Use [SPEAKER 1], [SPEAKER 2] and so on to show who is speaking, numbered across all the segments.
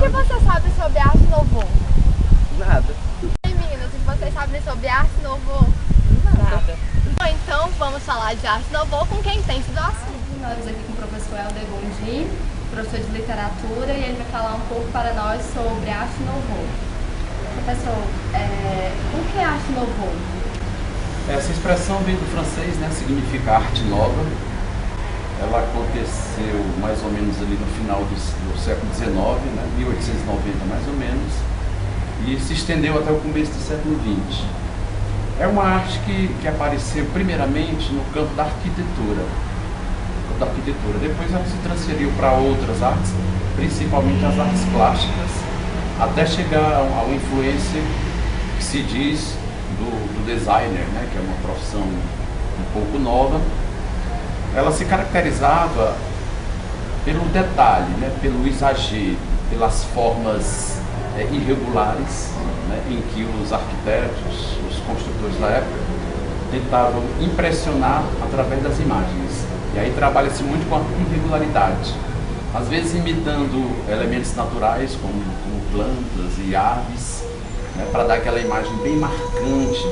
[SPEAKER 1] que você sabe sobre arte novo?
[SPEAKER 2] Nada.
[SPEAKER 1] E meninas, o que vocês sabem sobre arte novo?
[SPEAKER 2] Nada.
[SPEAKER 1] Bom, então vamos falar de arte novo com quem entende do assunto.
[SPEAKER 3] Nós aqui com o professor Helder Gondim, professor de literatura, e ele vai falar um pouco para nós sobre arte nouveau. Professor, o que é arte nouveau?
[SPEAKER 4] Essa expressão vem do francês, né? Significa arte nova. Ela aconteceu mais ou menos ali no final do século XIX, né? 1890 mais ou menos, e se estendeu até o começo do século XX. É uma arte que apareceu primeiramente no campo da arquitetura. Depois ela se transferiu para outras artes, principalmente as artes plásticas, até chegar a uma influência que se diz do designer, né, que é uma profissão um pouco nova. Ela se caracterizava pelo detalhe, né, pelo exagero, pelas formas irregulares, né, em que os arquitetos, os construtores da época, tentavam impressionar através das imagens. E aí trabalha-se muito com a irregularidade, às vezes imitando elementos naturais como plantas e aves, né, para dar aquela imagem bem marcante,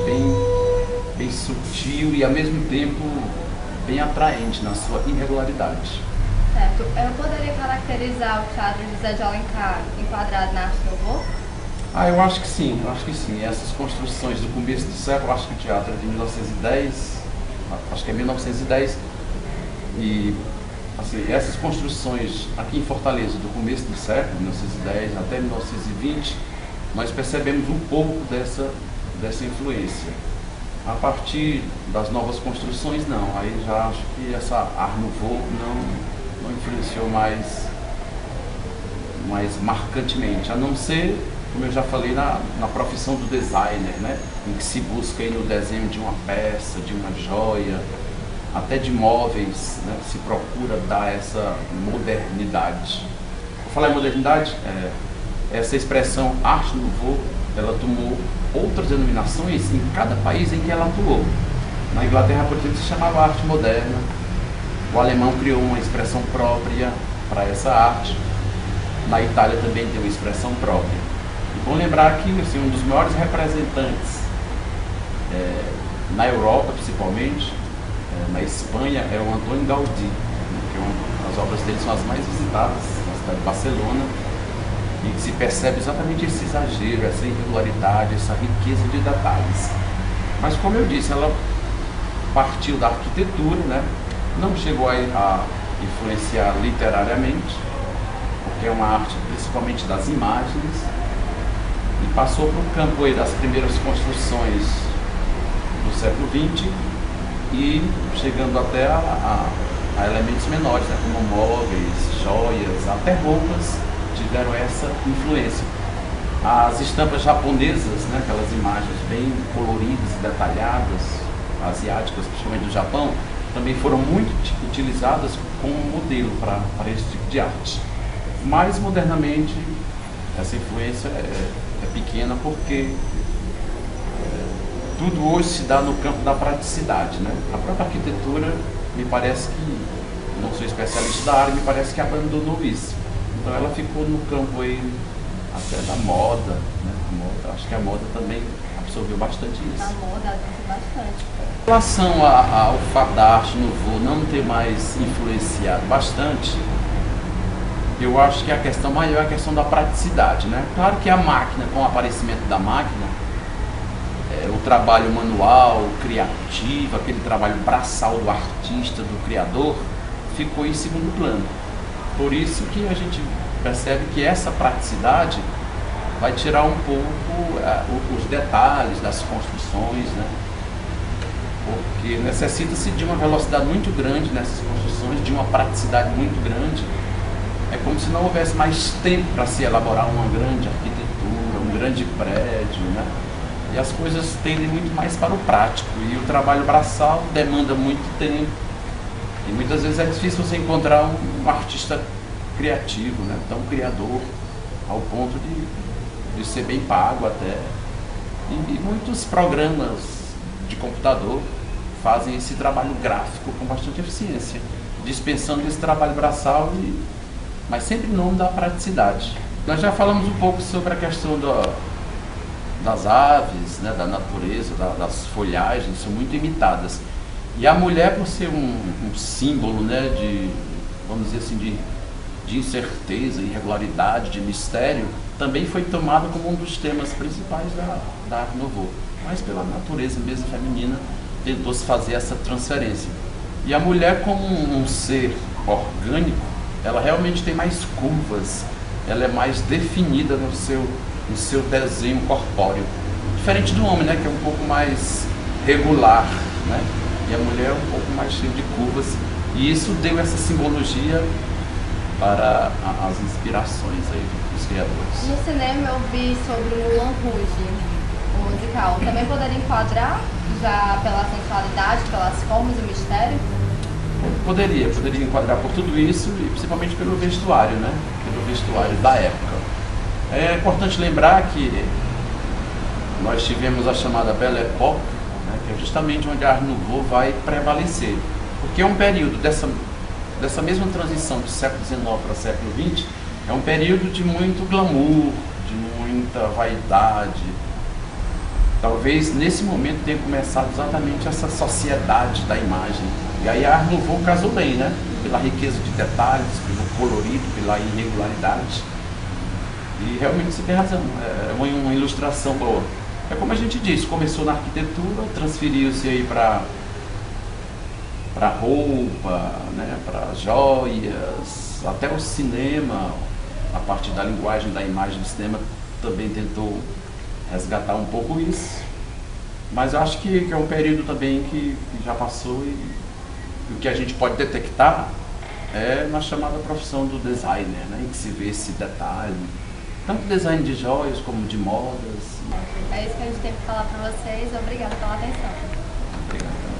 [SPEAKER 4] bem sutil e ao mesmo tempo bem atraente na sua irregularidade.
[SPEAKER 3] Certo. Eu poderia caracterizar o teatro José de Alencar enquadrado na arte nouveau?
[SPEAKER 4] Eu acho que sim, Essas construções do começo do século, acho que o teatro é de 1910, acho que é 1910, e assim, essas construções aqui em Fortaleza do começo do século, 1910 até 1920, nós percebemos um pouco dessa influência. A partir das novas construções, não. Aí já acho que essa Art Nouveau não influenciou mais marcantemente, a não ser, como eu já falei, na profissão do designer, né? Em que se busca aí no desenho de uma peça, de uma joia, até de móveis, né? Se procura dar essa modernidade. Vou falar em modernidade, essa expressão Art Nouveau, ela tomou outras denominações em cada país em que ela atuou. Na Inglaterra, por exemplo, se chamava arte moderna. O alemão criou uma expressão própria para essa arte. Na Itália também tem uma expressão própria. E bom lembrar que assim, um dos maiores representantes na Europa, principalmente, na Espanha, é o Antônio Gaudí, né, que as obras dele são as mais visitadas na cidade de Barcelona, e que se percebe exatamente esse exagero, essa irregularidade, essa riqueza de detalhes. Mas, como eu disse, ela partiu da arquitetura, né? Não chegou a influenciar literariamente, porque é uma arte principalmente das imagens, e passou para o campo aí das primeiras construções do século XX e chegando até a elementos menores, né? Como móveis, joias, até roupas tiveram essa influência. As estampas japonesas, né, aquelas imagens bem coloridas e detalhadas, asiáticas, principalmente do Japão, também foram muito utilizadas como modelo para esse tipo de arte. Mais modernamente, essa influência é pequena porque tudo hoje se dá no campo da praticidade, né? A própria arquitetura, me parece que, não sou especialista da área, me parece que abandonou isso. Então ela ficou no campo aí até da moda, né? Acho que a moda também absorveu bastante isso.
[SPEAKER 3] A moda absorveu bastante.
[SPEAKER 4] Em relação ao fato da arte nouveau não ter mais influenciado bastante, eu acho que a questão maior é a questão da praticidade, né? Claro que a máquina, com o aparecimento da máquina, o trabalho manual, criativo, aquele trabalho braçal do artista, do criador, ficou em segundo plano. Por isso que a gente percebe que essa praticidade vai tirar um pouco os detalhes das construções, né? Porque necessita-se de uma velocidade muito grande nessas construções, de uma praticidade muito grande. É como se não houvesse mais tempo para se elaborar uma grande arquitetura, um grande prédio, né? E as coisas tendem muito mais para o prático. E o trabalho braçal demanda muito tempo. E muitas vezes é difícil você encontrar um artista criativo, né? Tão criador, ao ponto de ser bem pago até. E muitos programas de computador fazem esse trabalho gráfico com bastante eficiência, dispensando esse trabalho braçal, mas sempre em nome da praticidade. Nós já falamos um pouco sobre a questão das aves, né, da natureza, das folhagens, são muito imitadas. E a mulher, por ser um símbolo, né, de, vamos dizer assim, de incerteza, irregularidade, de mistério, também foi tomada como um dos temas principais da Arte Nouveau. Mas pela natureza mesmo feminina, tentou-se fazer essa transferência. E a mulher, como um ser orgânico, ela realmente tem mais curvas, ela é mais definida no seu desenho corpóreo. Diferente do homem, né, que é um pouco mais regular, né? E a mulher é um pouco mais cheia de curvas. E isso deu essa simbologia para as inspirações aí dos criadores.
[SPEAKER 3] No cinema eu vi sobre o Moulin Rouge, o musical. Também poderia enquadrar, já pela sensualidade, pelas formas, o mistério?
[SPEAKER 4] Poderia enquadrar por tudo isso e principalmente pelo vestuário, né? Pelo vestuário da época. É importante lembrar que nós tivemos a chamada Belle Époque, né, que é justamente onde a Arte Nouveau vai prevalecer. Porque é um período dessa mesma transição do século XIX para o século XX, é um período de muito glamour, de muita vaidade. Talvez nesse momento tenha começado exatamente essa sociedade da imagem. E aí a Arte Nouveau casou bem, né? Pela riqueza de detalhes, pelo colorido, pela irregularidade. E realmente você tem razão, é uma ilustração boa. É como a gente disse, começou na arquitetura, transferiu-se aí para roupa, né? Para joias, até o cinema, a partir da linguagem da imagem do cinema também tentou resgatar um pouco isso. Mas eu acho que é um período também que já passou e o que a gente pode detectar é na chamada profissão do designer, né? Em que se vê esse detalhe, tanto design de joias como de modas.
[SPEAKER 3] É isso que a gente tem para falar para vocês. Obrigada pela atenção.
[SPEAKER 4] Obrigado.